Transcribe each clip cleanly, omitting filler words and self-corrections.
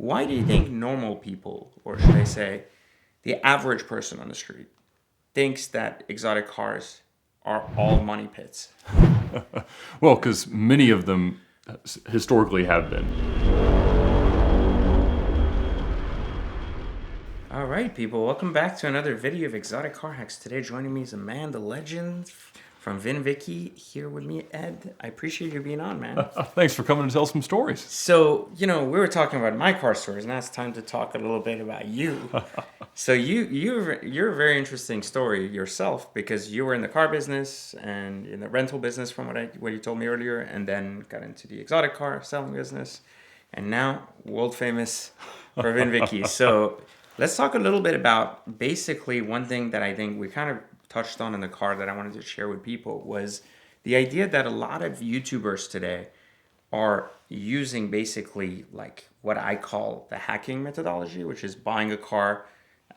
Why do you think normal people, or should I say, the average person on the street, thinks that exotic cars are all money pits? Well, because many of them historically have been. All right, people, welcome back to another video of Exotic Car Hacks. Today, joining me is a man, the legend from Vinwiki. Here with me, Ed. I appreciate you being on, man. Thanks for coming to tell some stories. So, we were talking about my car stories. Now it's time to talk a little bit about you. So you're a very interesting story yourself, because you were in the car business and in the rental business, from what you told me earlier, and then got into the exotic car selling business, and now world famous for Vinwiki. So let's talk a little bit about basically one thing that I think we kind of touched on in the car that I wanted to share with people was the idea that a lot of YouTubers today are using basically like what I call the hacking methodology, which is buying a car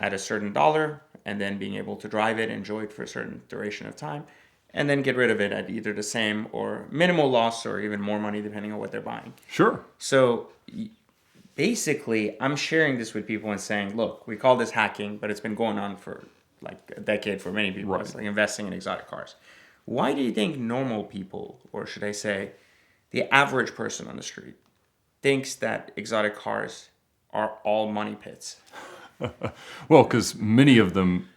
at a certain dollar and then being able to drive it, enjoy it for a certain duration of time, and then get rid of it at either the same or minimal loss or even more money depending on what they're buying. Sure. So basically, I'm sharing this with people and saying, look, we call this hacking, but it's been going on for like a decade for many people. Right. It's like investing in exotic cars. Why do you think normal people, or should I say, the average person on the street, thinks that exotic cars are all money pits? Well, because many of them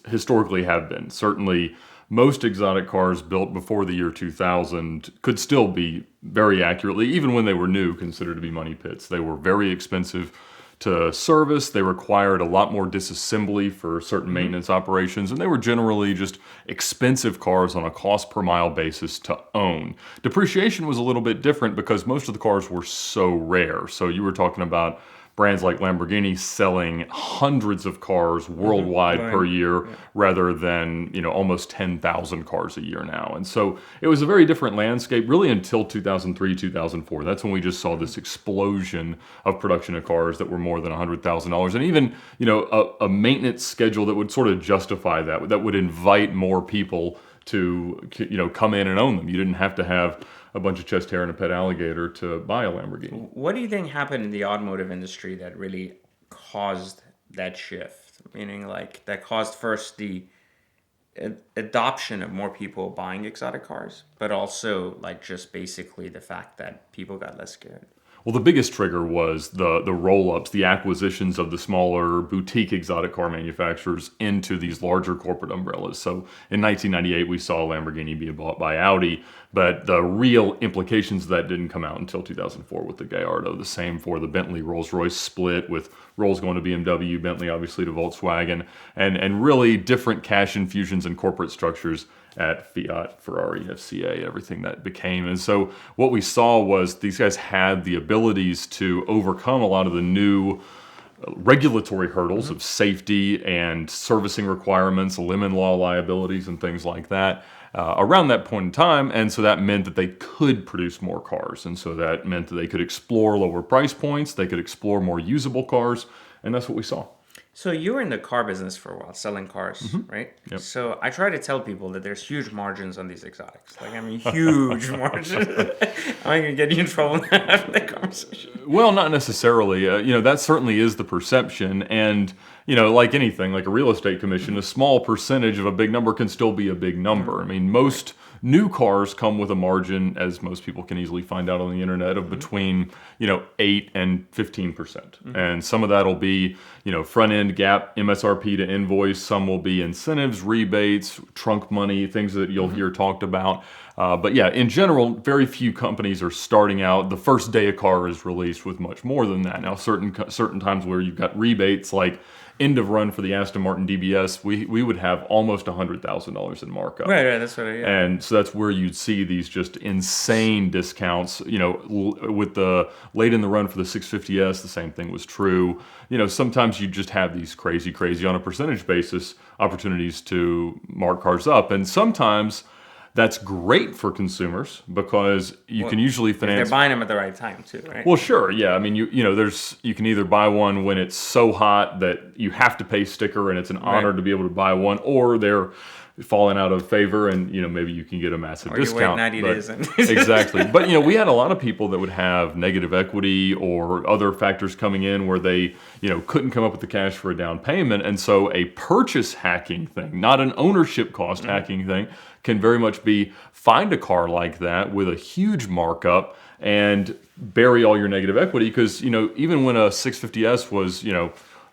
historically have been. Certainly, most exotic cars built before the year 2000 could still be very accurately, even when they were new, considered to be money pits. They were very expensive to service. They required a lot more disassembly for certain maintenance operations, and they were generally just expensive cars on a cost per mile basis to own. Depreciation was a little bit different because most of the cars were so rare. So you were talking about brands like Lamborghini selling hundreds of cars worldwide per year, rather than almost 10,000 cars a year now. And so it was a very different landscape really until 2003, 2004. That's when we just saw this explosion of production of cars that were more than $100,000, and even a maintenance schedule that would sort of justify that would invite more people to come in and own them. You didn't have to have a bunch of chest hair and a pet alligator to buy a Lamborghini. What do you think happened in the automotive industry that really caused that shift? Meaning, like, that caused first the adoption of more people buying exotic cars, but also like just basically the fact that people got less scared. Well, the biggest trigger was the roll-ups, the acquisitions of the smaller boutique exotic car manufacturers into these larger corporate umbrellas. So in 1998, we saw Lamborghini be bought by Audi, but the real implications of that didn't come out until 2004 with the Gallardo. The same for the Bentley Rolls-Royce split, with Rolls going to BMW, Bentley obviously to Volkswagen, and really different cash infusions and corporate structures at Fiat, Ferrari, FCA, everything that became. And so what we saw was these guys had the abilities to overcome a lot of the new regulatory hurdles of safety and servicing requirements, lemon law liabilities, and things like that around that point in time. And so that meant that they could produce more cars. And so that meant that they could explore lower price points, they could explore more usable cars, and that's what we saw. So you were in the car business for a while, selling cars, right? Yep. So I try to tell people that there's huge margins on these exotics. Like, I mean, huge margins. I'm going to get you in trouble after the conversation. Well, not necessarily. That certainly is the perception. And, like anything, like a real estate commission, a small percentage of a big number can still be a big number. I mean, most new cars come with a margin, as most people can easily find out on the internet, of between 8 and 15%. And some of that'll be front end gap MSRP to invoice. Some will be incentives, rebates, trunk money, things that you'll hear talked about. But yeah, in general, very few companies are starting out the first day a car is released with much more than that. Now, certain times where you've got rebates, like end of run for the Aston Martin DBS, we would have almost $100,000 in markup. Right, that's what And so that's where you'd see these just insane discounts. With the late in the run for the 650S, the same thing was true. Sometimes you just have these crazy on a percentage basis opportunities to mark cars up, and sometimes That's great for consumers because you can usually finance. They're buying them at the right time too, right? Well, sure, yeah. I mean, you can either buy one when it's so hot that you have to pay sticker, and it's an honor to be able to buy one, or they're falling out of favor, and maybe you can get a massive discount. You wait 90 days. Exactly, but we had a lot of people that would have negative equity or other factors coming in where they couldn't come up with the cash for a down payment, and so a purchase hacking thing, not an ownership cost hacking thing, can very much be find a car like that with a huge markup and bury all your negative equity, because even when a 650S was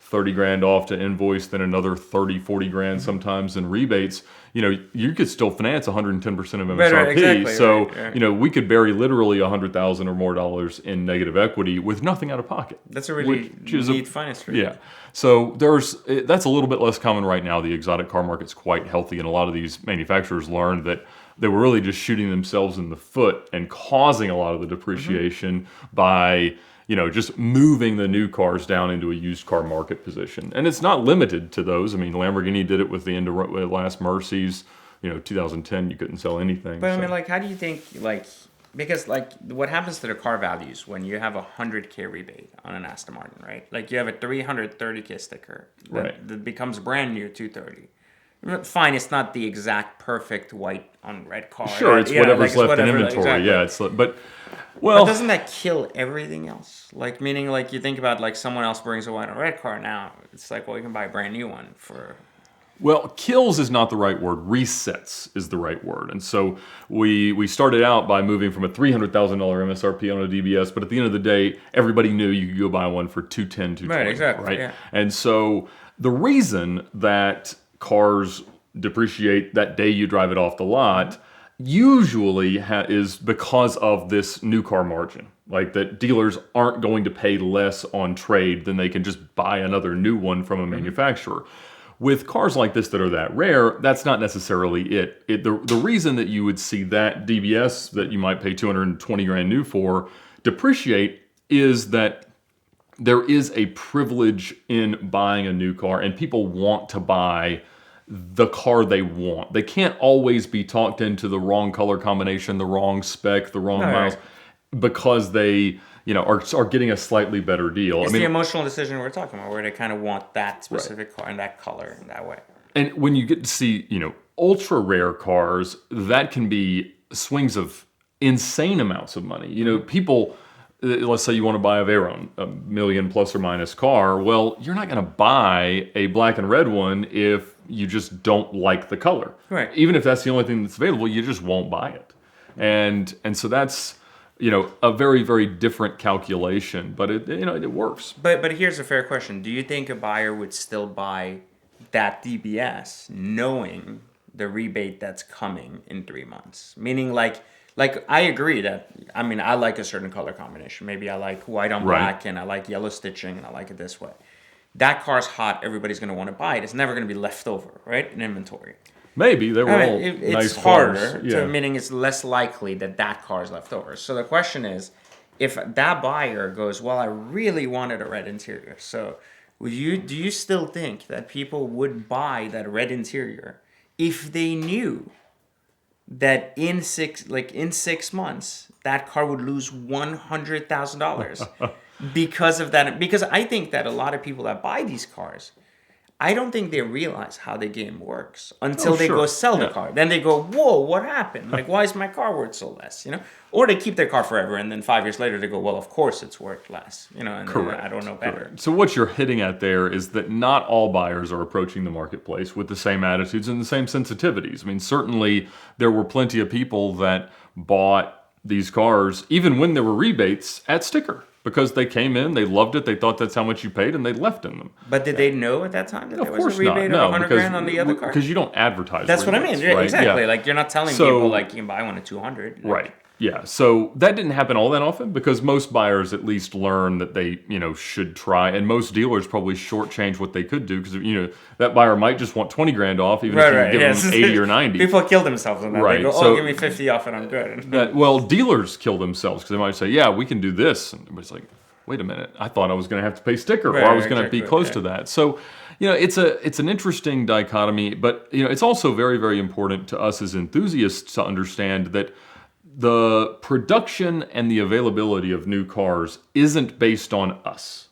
30 grand off to invoice, then another 30, 40 grand sometimes in rebates, you could still finance 110% of MSRP. Right, exactly, so, right. We could bury literally $100,000 or more dollars in negative equity with nothing out of pocket. That's a really neat finance trade. Yeah. So that's a little bit less common right now. The exotic car market's quite healthy, and a lot of these manufacturers learned that they were really just shooting themselves in the foot and causing a lot of the depreciation by just moving the new cars down into a used car market position. And it's not limited to those. I mean, Lamborghini did it with the end of last Mercies. 2010, you couldn't sell anything. But I mean, how do you think, because what happens to the car values when you have a 100K rebate on an Aston Martin, right? Like you have a 330K sticker that becomes brand new 230. Fine, it's not the exact perfect white on red car. Sure, it's whatever's left in inventory. Exactly. Yeah, but doesn't that kill everything else? Meaning you think about someone else brings a white on red car now. It's you can buy a brand new one for. Well, kills is not the right word. Resets is the right word. And so we started out by moving from a $300,000 MSRP on a DBS, but at the end of the day, everybody knew you could go buy one for $210,000, $220,000. Right, exactly. Right? Yeah. And so the reason that cars depreciate that day you drive it off the lot usually is because of this new car margin. That dealers aren't going to pay less on trade than they can just buy another new one from a manufacturer. With cars like this that are that rare, that's not necessarily it. The reason that you would see that DBS that you might pay 220 grand new for depreciate is that there is a privilege in buying a new car, and people want to buy the car they want. They can't always be talked into the wrong color combination, the wrong spec, the wrong miles, because they are getting a slightly better deal. It's the emotional decision we're talking about, where they kind of want that specific car in that color in that way. And when you get to see, ultra rare cars, that can be swings of insane amounts of money. People, let's say you want to buy a Veyron, a $1 million plus or minus car. Well, you're not going to buy a black and red one if you just don't like the color. Right. Even if that's the only thing that's available, you just won't buy it. And so that's a very, very different calculation, but it works. But here's a fair question. Do you think a buyer would still buy that DBS knowing the rebate that's coming in 3 months? Meaning I agree that, I like a certain color combination. Maybe I like white on black and I like yellow stitching and I like it this way. That car's hot, everybody's going to want to buy it. It's never going to be left over, right, in inventory. Maybe they were all nice it's harder, cars. Meaning it's less likely that car is left over. So the question is, if that buyer goes, well, I really wanted a red interior. So do you still think that people would buy that red interior if they knew that in 6 months that car would lose $100,000 because of that? Because I think that a lot of people that buy these cars, I don't think they realize how the game works until they go sell the car. Then they go, whoa, what happened? Why is my car worth so less? Or they keep their car forever, and then 5 years later they go, well, of course it's worth less. And Correct. I don't know better. Correct. So what you're hitting at there is that not all buyers are approaching the marketplace with the same attitudes and the same sensitivities. Certainly there were plenty of people that bought these cars, even when there were rebates, at sticker. Because they came in, they loved it, they thought that's how much you paid, and they left in them. But did they know at that time that of there was a rebate of 100 grand on the other car? Because you don't advertise. That's rebates, what I mean. Right? Exactly. Yeah. You're not telling people you can buy one at 200. Right. Yeah. So that didn't happen all that often because most buyers at least learn that they, should try, and most dealers probably shortchange what they could do because that buyer might just want 20 grand off, even if you give them 80 or 90. People kill themselves on that. Right. They go, give me 50 off and I'm good. Dealers kill themselves because they might say, yeah, we can do this, and everybody's like, wait a minute, I thought I was going to have to pay sticker, or Right, I was going to be exactly, close yeah. to that. So, it's an interesting dichotomy, but it's also very, very important to us as enthusiasts to understand that the production and the availability of new cars isn't based on us.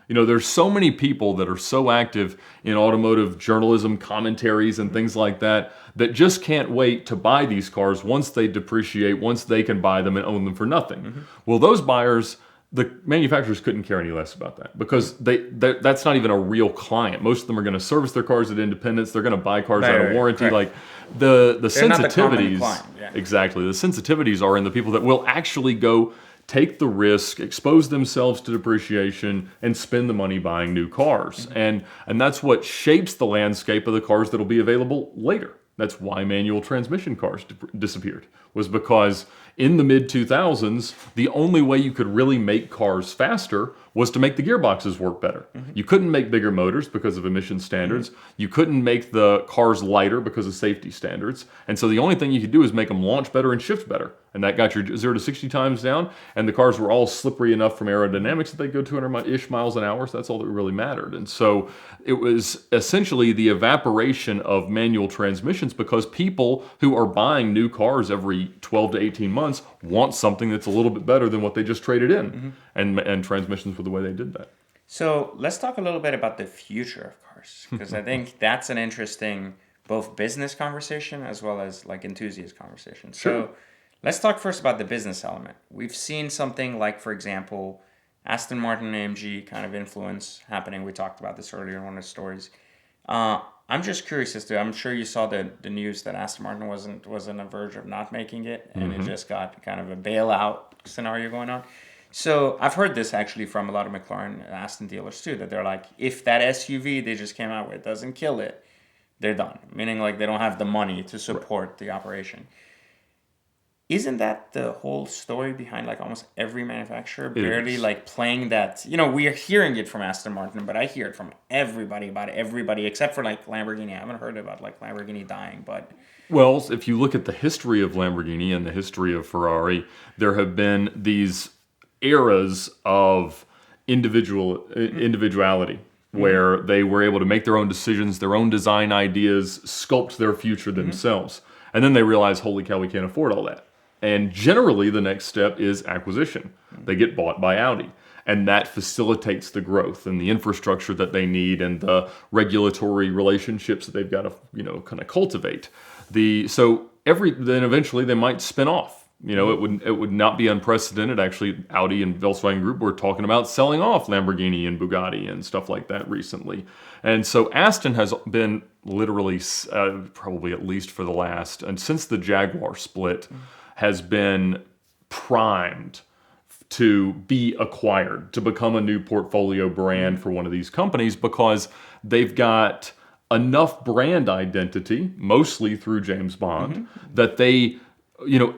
There's so many people that are so active in automotive journalism, commentaries, and things like that, that just can't wait to buy these cars once they depreciate, once they can buy them and own them for nothing. Well, those buyers, the manufacturers couldn't care any less about that, because that's not even a real client. Most of them are going to service their cars at Independence. They're going to buy cars out of warranty. correct. Like the They're not the common sensitivities, client, yeah. exactly. The sensitivities are in the people that will actually go take the risk, expose themselves to depreciation, and spend the money buying new cars. And that's what shapes the landscape of the cars that will be available later. That's why manual transmission cars disappeared, was because in the mid-2000s, the only way you could really make cars faster was to make the gearboxes work better. You couldn't make bigger motors because of emission standards. You couldn't make the cars lighter because of safety standards. And so the only thing you could do is make them launch better and shift better. And that got your 0 to 60 times down. And the cars were all slippery enough from aerodynamics that they go 200-ish miles an hour. So that's all that really mattered. And so it was essentially the evaporation of manual transmissions, because people who are buying new cars every 12 to 18 months want something that's a little bit better than what they just traded in. And transmissions were the way they did that. So let's talk a little bit about the future of cars, because I think that's an interesting both business conversation as well as like enthusiast conversation. Sure. So let's talk first about the business element. We've seen something like, for example, Aston Martin AMG kind of influence happening. We talked about this earlier in one of the stories. I'm just curious as to, I'm sure you saw the news that Aston Martin was on the verge of not making it, and it just got kind of a bailout scenario going on. So I've heard this actually from a lot of McLaren and Aston dealers too, that they're like, if that SUV they just came out with doesn't kill it, they're done. Meaning like they don't have the money to support the operation. Isn't that the whole story behind like almost every manufacturer barely is. like playing that? We are hearing it from Aston Martin, but I hear it from everybody about everybody except for like Lamborghini. I haven't heard about like Lamborghini dying, but Well, if you look at the history of Lamborghini and the history of Ferrari, there have been these eras of individuality where they were able to make their own decisions, their own design ideas, sculpt their future themselves. And then they realize, holy cow, we can't afford all that. And generally, the next step is acquisition. They get bought by Audi. And that facilitates the growth and the infrastructure that they need and the regulatory relationships that they've got to, kind of cultivate. Then eventually they might spin off. It would not be unprecedented. Actually, Audi and Volkswagen Group were talking about selling off Lamborghini and Bugatti and stuff like that recently. And so Aston has been literally, probably at least for the last, and since the Jaguar split, has been primed to be acquired, to become a new portfolio brand for one of these companies, because they've got enough brand identity, mostly through James Bond, that they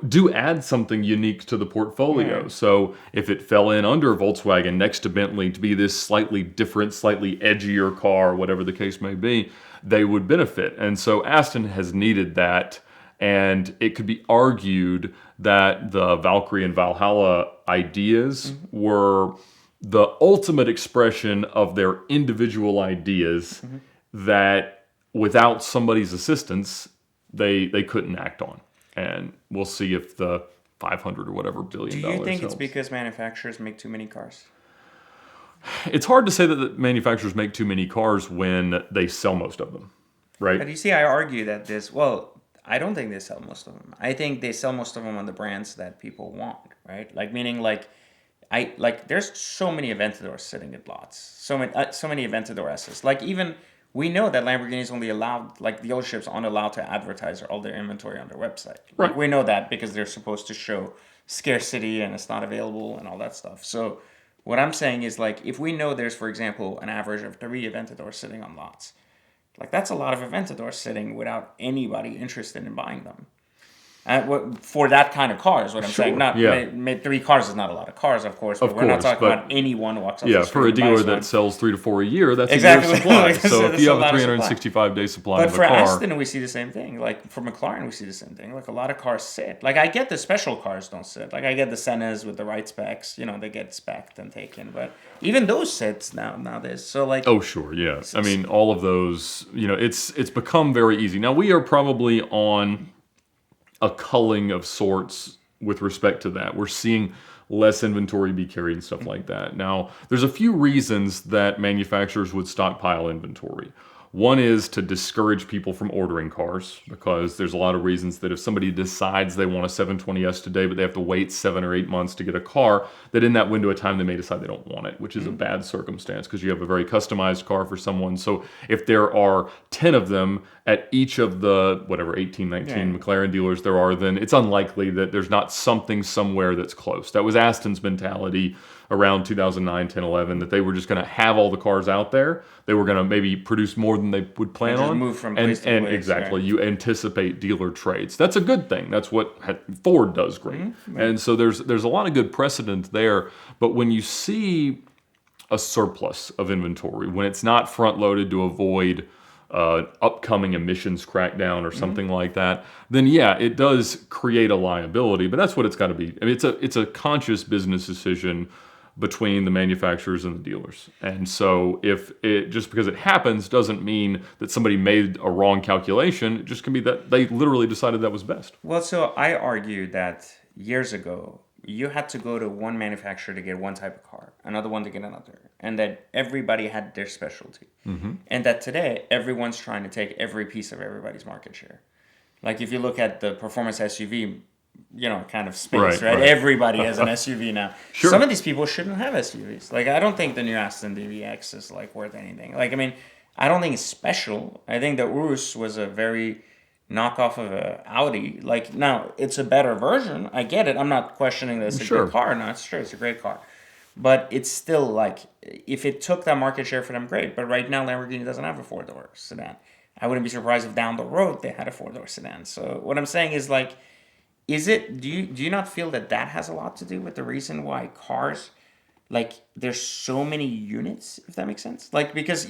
do add something unique to the portfolio. Right. So if it fell in under Volkswagen next to Bentley to be this slightly different, slightly edgier car, whatever the case may be, they would benefit. And so Aston has needed that. And it could be argued that the Valkyrie and Valhalla ideas were the ultimate expression of their individual ideas that without somebody's assistance, they couldn't act on. And we'll see if the 500 or whatever billion do you think helps. it's because manufacturers make too many cars? It's hard to say that the manufacturers make too many cars when they sell most of them, right? But you see, I argue that I don't think they sell most of them. I think they sell most of them on the brands that people want, right? Like meaning there's so many Aventadors sitting at lots, so many Aventador S's. Like even we know that Lamborghini is only allowed, like the dealerships aren't allowed to advertise all their inventory on their website. Right. Like we know that because they're supposed to show scarcity and it's not available and all that stuff. So what I'm saying is like if we know there's, for example, an average of 3 Aventadors sitting on lots, like that's a lot of Aventadors sitting without anybody interested in buying them. For that kind of car is what I'm Sure, saying. Not yeah. 3 cars is not a lot of cars, of course, but Of we're not course, talking but- about anyone who walks off Yeah, the street for a and buys dealer one. that sells 3 to 4 a year, that's Exactly. a year's supply. Like, So if that's you a have a lot of supply. 365-day supply But of a for car, Aston, we see the same thing. Like for McLaren, we see the same thing. Like a lot of cars sit. Like I get the special cars don't sit. Like I get the Sennas with the right specs. You know, they get spec'd and taken. But even those sits nowadays. So like. oh sure, yeah. I mean, all of those. You know, it's become very easy. Now we are probably on a culling of sorts with respect to that. We're seeing less inventory be carried and stuff like that. Now, there's a few reasons that manufacturers would stockpile inventory. One is to discourage people from ordering cars, because there's a lot of reasons that if somebody decides they want a 720S today, but they have to wait 7 or 8 months to get a car, that in that window of time they may decide they don't want it, which is a bad circumstance because you have a very customized car for someone. So if there are 10 of them at each of the, whatever, 18, 19 McLaren dealers there are, then it's unlikely that there's not something somewhere that's close. That was Aston's mentality around 2009, 10, 11, that they were just going to have all the cars out there. They were going to maybe produce more than they would plan And just on. move from place to place, exactly, right. you anticipate dealer trades. That's a good thing. That's what Ford does great. And so there's a lot of good precedent there. But when you see a surplus of inventory, when it's not front loaded to avoid upcoming emissions crackdown or something like that, then yeah, it does create a liability. But that's what it's got to be. I mean, it's a conscious business decision between the manufacturers and the dealers. And so if it just because it happens doesn't mean that somebody made a wrong calculation. It just can be that they literally decided that was best. Well, so I argue that years ago, you had to go to one manufacturer to get one type of car, another one to get another, and that everybody had their specialty. And that today, everyone's trying to take every piece of everybody's market share. Like if you look at the performance SUV, kind of space, right? Right. Everybody has an SUV now. Sure. Some of these people shouldn't have SUVs. Like I don't think the new Aston DVX is like worth anything. Like I mean, I don't think it's special. I think the Urus was a very knockoff of a Audi. Like now, it's a better version. I get it. I'm not questioning this. It's a Sure. good car. No, it's true. It's a great car. But it's still like, if it took that market share for them, great. But right now, Lamborghini doesn't have a 4-door sedan. I wouldn't be surprised if down the road they had a 4-door sedan. So what I'm saying is like, do you not feel that has a lot to do with the reason why cars, like there's so many units, if that makes sense? Like because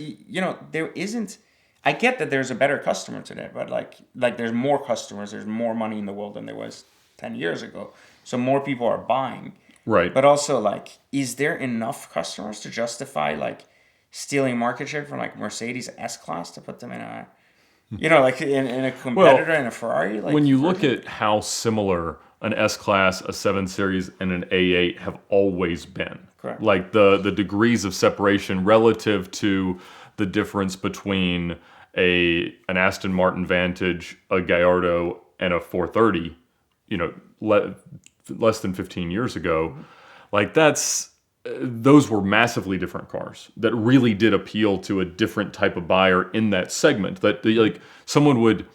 there isn't. I get that there's a better customer today, but like there's more customers, there's more money in the world than there was 10 years ago. So more people are buying. Right. But also like, is there enough customers to justify like stealing market share from like Mercedes S-Class to put them in a, like in a competitor in a Ferrari? Like when you look at how similar an S-Class, a 7 Series, and an A8 have always been. Correct. Like the degrees of separation relative to the difference between an Aston Martin Vantage, a Gallardo, and a 430, less than 15 years ago, like those were massively different cars that really did appeal to a different type of buyer in that segment. That like someone would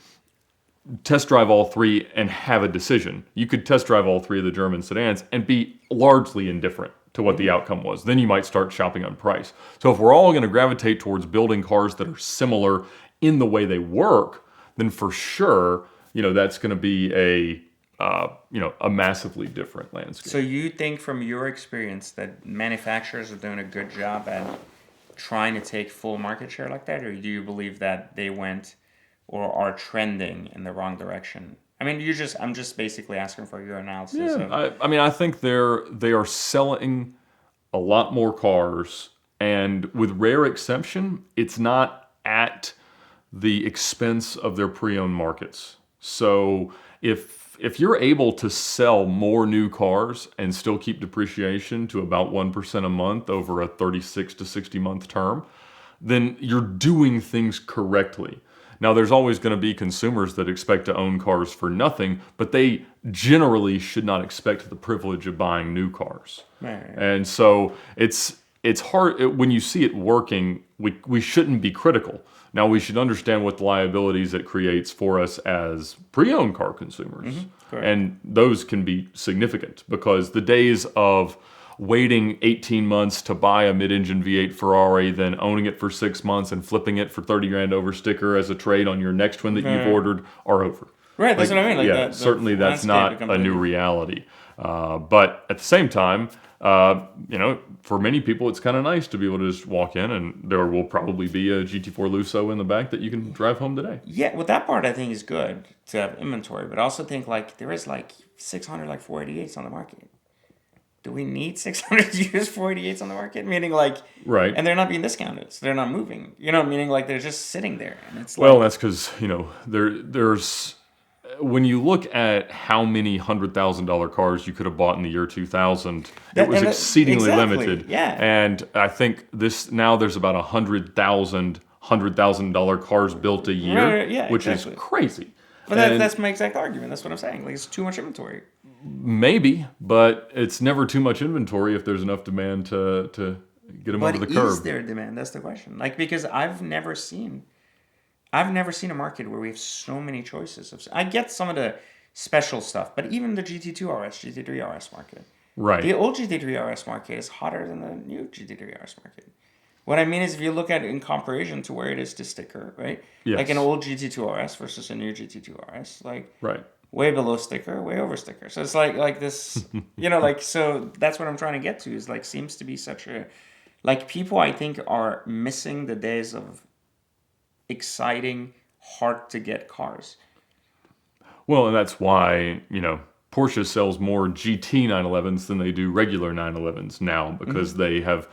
test drive all three and have a decision. You could test drive all three of the German sedans and be largely indifferent to what the outcome was. Then you might start shopping on price. So if we're all going to gravitate towards building cars that are similar in the way they work, then for sure, that's going to be a massively different landscape. So you think from your experience that manufacturers are doing a good job at trying to take full market share like that? Or do you believe that they went or are trending in the wrong direction? I mean, I'm just basically asking for your analysis. Yeah, I think they are selling a lot more cars, and with rare exception, it's not at the expense of their pre-owned markets. So if you're able to sell more new cars and still keep depreciation to about 1% a month over a 36 to 60 month term, then you're doing things correctly. Now, there's always going to be consumers that expect to own cars for nothing, but they generally should not expect the privilege of buying new cars. Right. And so it's hard when you see it working. We shouldn't be critical. Now, we should understand what the liabilities it creates for us as pre-owned car consumers. Correct. And those can be significant because the days of waiting 18 months to buy a mid-engine V8 Ferrari, then owning it for 6 months and flipping it for 30 grand over sticker as a trade on your next one that you've ordered are over. Right, that's what I mean. Like yeah, the certainly that's landscape not becomes a new reality. But at the same time, for many people, it's kind of nice to be able to just walk in and there will probably be a GT4 Lusso in the back that you can drive home today. Yeah, well, that part I think is good to have inventory, but I also think like there is like 600 like 488s on the market. Do we need 600 used 488s on the market? Meaning like, Right. and they're not being discounted, so they're not moving. Meaning like they're just sitting there, and it's Well, like, that's because, there's when you look at how many $100,000 cars you could have bought in the year 2000, it was exceedingly exactly, limited. yeah. And I think now there's about $100,000 cars built a year, Right, yeah, which exactly. is crazy. But And that's my exact argument. That's what I'm saying. Like it's too much inventory. maybe, but it's never too much inventory if there's enough demand to get them over the curb. Is there demand? That's the question. Like because I've never seen a market where we have so many choices. I get some of the special stuff, but even the GT2 RS, GT3 RS market. Right. The old GT3 RS market is hotter than the new GT3 RS market. What I mean is if you look at it in comparison to where it is to sticker, right? Yes. Like an old GT2 RS versus a new GT2 RS, like Right. way below sticker, way over sticker. So it's like this, so that's what I'm trying to get to is like seems to be such a, like people I think are missing the days of exciting, hard to get cars. Well, and that's why, Porsche sells more GT 911s than they do regular 911s now because they have,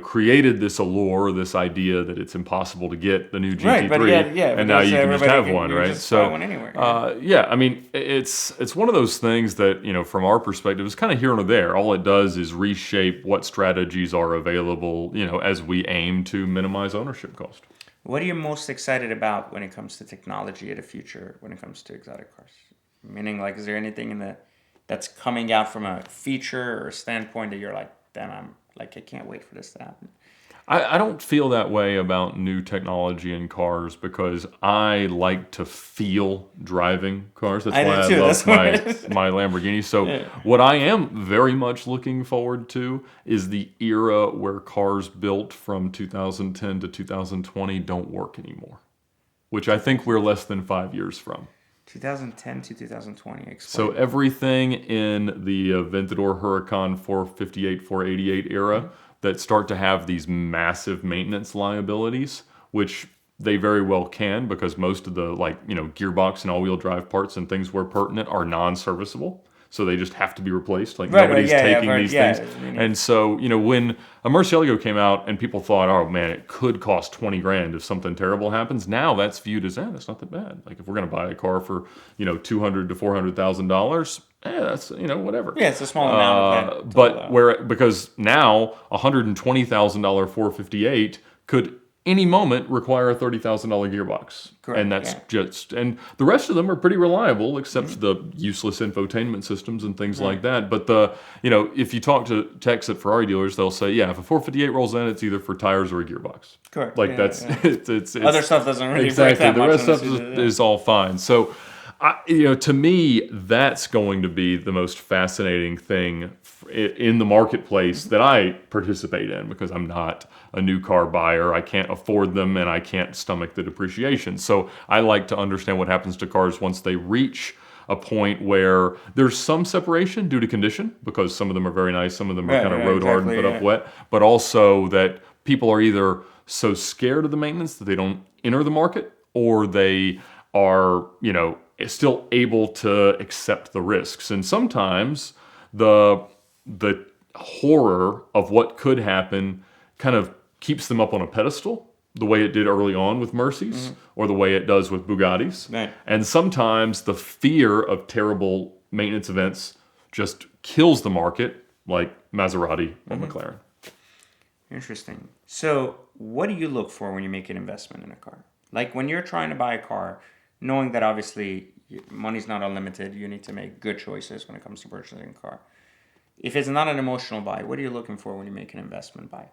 created this allure, this idea that it's impossible to get the new GT3, Right, but and now you can just have one, you right? just buy one anywhere. I mean, it's one of those things that, from our perspective, is kind of here and there. All it does is reshape what strategies are available, as we aim to minimize ownership cost. What are you most excited about when it comes to technology of the future, when it comes to exotic cars? Meaning, like, is there anything that's coming out from a feature or a standpoint that you're like, damn, I can't wait for this to happen? I don't feel that way about new technology in cars because I like to feel driving cars. That's why I love my Lamborghini. So what I am very much looking forward to is the era where cars built from 2010 to 2020 don't work anymore, which I think we're less than 5 years from. 2010 to 2020. Explain. So everything in the Aventador Huracan 458, 488 era that start to have these massive maintenance liabilities, which they very well can because most of the gearbox and all-wheel drive parts and things where pertinent are non-serviceable. So they just have to be replaced. Nobody's taking these things. And so, when a Murcielago came out and people thought, oh man, it could cost $20,000 if something terrible happens. Now that's viewed as, that's not that bad. Like if we're going to buy a car for, $200,000 to $400,000, that's, whatever. Yeah, it's a small amount. Because now a $120,000 458 could any moment require a $30,000 gearbox. Correct, and that's and the rest of them are pretty reliable except the useless infotainment systems and things like that. But if you talk to techs at Ferrari dealers, they'll say, if a 458 rolls in, it's either for tires or a gearbox. Correct. It's other stuff doesn't really exactly. break that the much. rest stuff is all fine. So, to me, that's going to be the most fascinating thing in the marketplace that I participate in because I'm not a new car buyer. I can't afford them and I can't stomach the depreciation. So I like to understand what happens to cars once they reach a point where there's some separation due to condition because some of them are very nice, some of them are kind of road hard and put up wet, but also that people are either so scared of the maintenance that they don't enter the market or they are, still able to accept the risks. And sometimes the horror of what could happen kind of keeps them up on a pedestal, the way it did early on with Mercedes or the way it does with Bugattis. Right. And sometimes the fear of terrible maintenance events just kills the market, like Maserati or McLaren. Interesting. So what do you look for when you make an investment in a car? Like when you're trying to buy a car, knowing that obviously money's not unlimited, you need to make good choices when it comes to purchasing a car. If it's not an emotional buy, what are you looking for when you make an investment buy?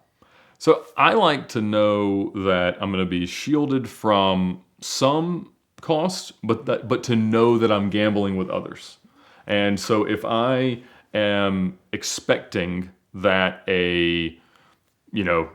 So I like to know that I'm going to be shielded from some costs, but to know that I'm gambling with others. And so if I am expecting that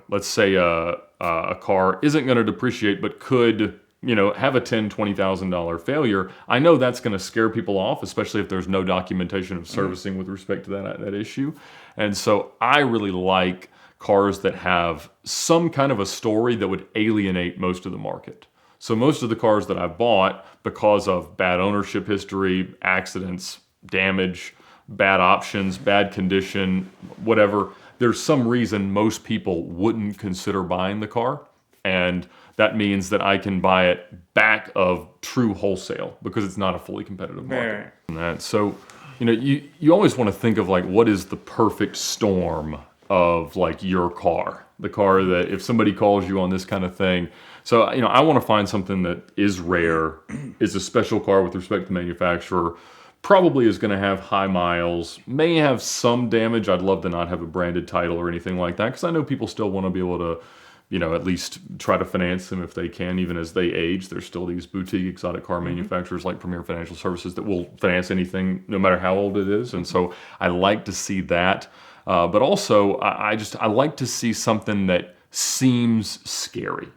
let's say a car isn't going to depreciate, but could have a $10,000, $20,000 failure, I know that's going to scare people off, especially if there's no documentation of servicing with respect to that issue. And so I really like cars that have some kind of a story that would alienate most of the market. So most of the cars that I've bought, because of bad ownership history, accidents, damage, bad options, bad condition, whatever, there's some reason most people wouldn't consider buying the car. And that means that I can buy it back of true wholesale because it's not a fully competitive market. Right. And that, so, you always want to think of like, what is the perfect storm of like your car, the car that if somebody calls you on this kind of thing. So, I want to find something that is rare, is a special car with respect to the manufacturer, probably is going to have high miles, may have some damage. I'd love to not have a branded title or anything like that, because I know people still want to be able to, at least try to finance them if they can, even as they age. There's still these boutique exotic car manufacturers like Premier Financial Services that will finance anything, no matter how old it is. And so I like to see that. But also, I like to see something that seems scary.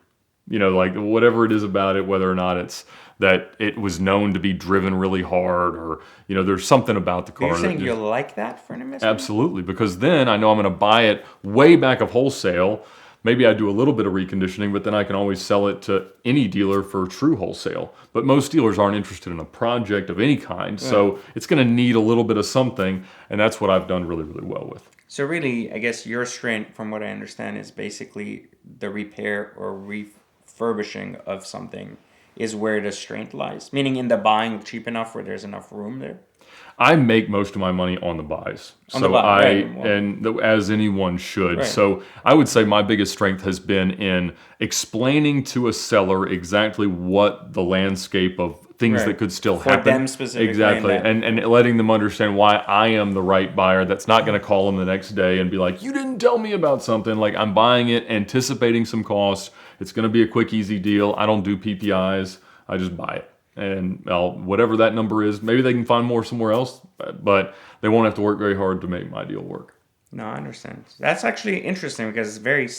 Like whatever it is about it, whether or not it's that it was known to be driven really hard, or there's something about the car. You're saying you like that for an investment? Absolutely, because then I know I'm going to buy it way back of wholesale. Maybe I do a little bit of reconditioning, but then I can always sell it to any dealer for true wholesale. But most dealers aren't interested in a project of any kind, so it's going to need a little bit of something, and that's what I've done really, really well with. So really, I guess your strength, from what I understand, is basically the repair or refurbishing of something is where the strength lies, meaning in the buying cheap enough where there's enough room there. I make most of my money on the buys. As anyone should. Right. So I would say my biggest strength has been in explaining to a seller exactly what the landscape of things that could still happen. For them specifically. Exactly. And letting them understand why I am the right buyer that's not going to call them the next day and be like, you didn't tell me about something. Like, I'm buying it, anticipating some costs. It's going to be a quick, easy deal. I don't do PPIs. I just buy it. And whatever that number is, maybe they can find more somewhere else, but they won't have to work very hard to make my deal work. No, I understand. That's actually interesting because it's very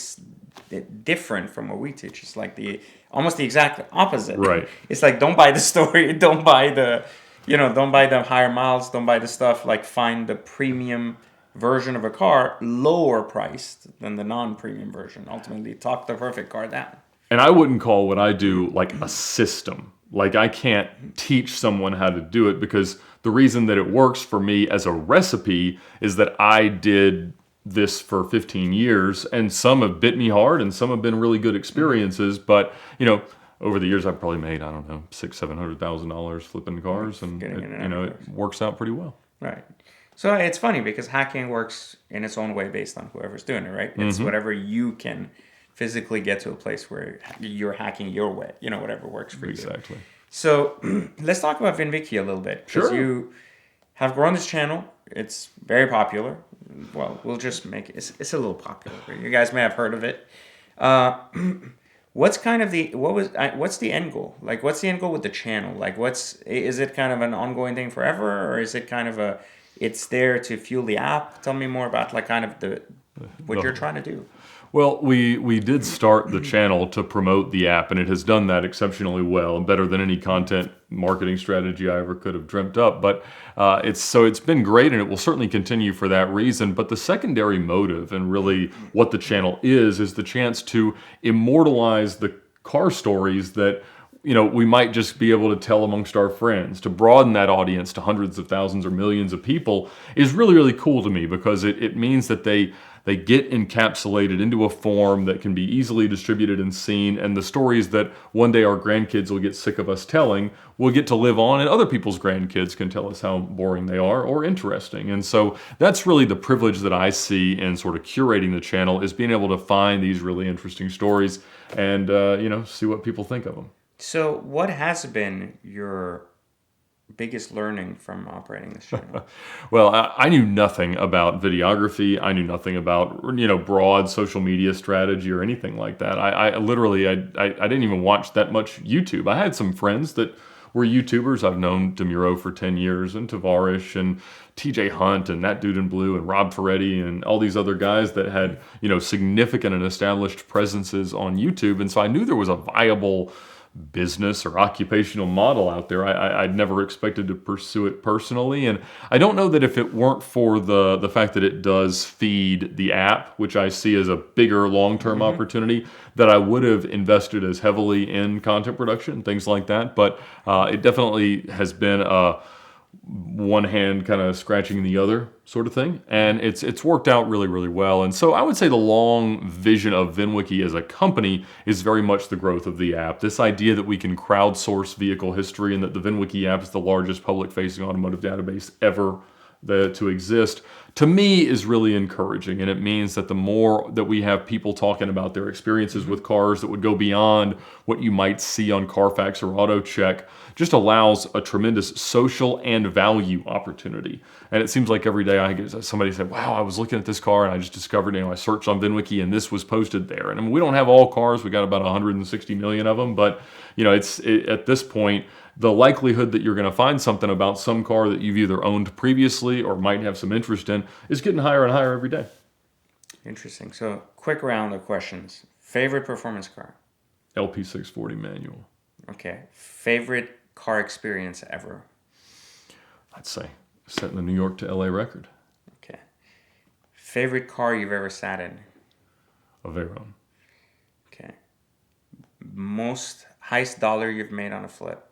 different from what we teach. It's like almost the exact opposite. Right. It's like, don't buy the story, don't buy the higher miles, don't buy the stuff. Like, find the premium version of a car lower priced than the non-premium version. Ultimately, talk the perfect car down. And I wouldn't call what I do like a system. Like, I can't teach someone how to do it, because the reason that it works for me as a recipe is that I did this for 15 years, and some have bit me hard and some have been really good experiences. But, over the years I've probably made, I don't know, $600,000-$700,000 flipping cars, and it works out pretty well. Right. So it's funny because hacking works in its own way based on whoever's doing it, right? It's whatever you can physically get to a place where you're hacking your way, whatever works for you. Exactly. So let's talk about Vinwiki a little bit. Because you have grown this channel. It's very popular. Well, we'll just make it, it's a little popular. You guys may have heard of it. What's the end goal? Like, what's the end goal with the channel? Like, is it kind of an ongoing thing forever, or is it kind of it's there to fuel the app? Tell me more about like kind of what you're trying to do. Well, we did start the channel to promote the app, and it has done that exceptionally well, and better than any content marketing strategy I ever could have dreamt up. But it's been great, and it will certainly continue for that reason. But the secondary motive, and really what the channel is the chance to immortalize the car stories that we might just be able to tell amongst our friends. To broaden that audience to hundreds of thousands or millions of people is really, really cool to me, because it means that they get encapsulated into a form that can be easily distributed and seen, and the stories that one day our grandkids will get sick of us telling will get to live on, and other people's grandkids can tell us how boring they are or interesting. And so that's really the privilege that I see in sort of curating the channel, is being able to find these really interesting stories and see what people think of them. So what has been your biggest learning from operating this channel? Well, I knew nothing about videography. I knew nothing about broad social media strategy or anything like that. I literally didn't even watch that much YouTube. I had some friends that were YouTubers. I've known DeMuro for 10 years, and Tavarish and TJ Hunt and That Dude in Blue and Rob Ferretti and all these other guys that had significant and established presences on YouTube. And so I knew there was a viable business or occupational model out there. I'd never expected to pursue it personally. And I don't know that if it weren't for the fact that it does feed the app, which I see as a bigger long-term opportunity, that I would have invested as heavily in content production and things like that. But it definitely has been a one hand kind of scratching the other sort of thing, and it's worked out really, really well. And so I would say the long vision of VinWiki as a company is very much the growth of the app. This idea that we can crowdsource vehicle history and that the VinWiki app is the largest public-facing automotive database ever to exist, to me is really encouraging. And it means that the more that we have people talking about their experiences with cars that would go beyond what you might see on Carfax or AutoCheck, just allows a tremendous social and value opportunity. And it seems like every day I get somebody say, wow, I was looking at this car and I just discovered, I searched on VinWiki and this was posted there. And I mean, we don't have all cars. We got about 160 million of them. But, at this point, the likelihood that you're going to find something about some car that you've either owned previously or might have some interest in is getting higher and higher every day. Interesting. So, quick round of questions. Favorite performance car? LP640 manual. Okay. Favorite car experience ever? I'd say setting the New York to LA record. Okay. Favorite car you've ever sat in? A Veyron. Okay. Most highest dollar you've made on a flip?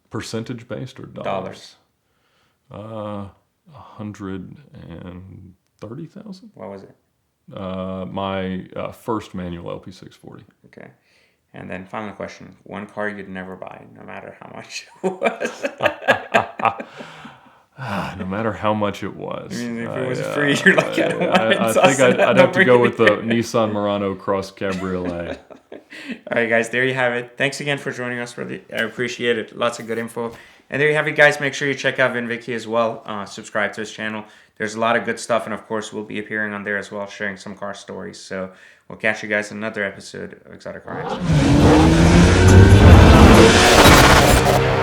Percentage based or dollars? 130,000. What was it? My first manual LP640. Okay. And then final question. One car you'd never buy, no matter how much it was. No matter how much it was. I mean, if it was free, you're like, I don't want it. I think I'd have to go with the Nissan Murano Cross Cabriolet. All right, guys, there you have it. Thanks again for joining us. I appreciate it. Lots of good info. And there you have it, guys. Make sure you check out VinWiki as well. Subscribe to his channel. There's a lot of good stuff. And, of course, we'll be appearing on there as well, sharing some car stories. So we'll catch you guys in another episode of Exotic Car Action.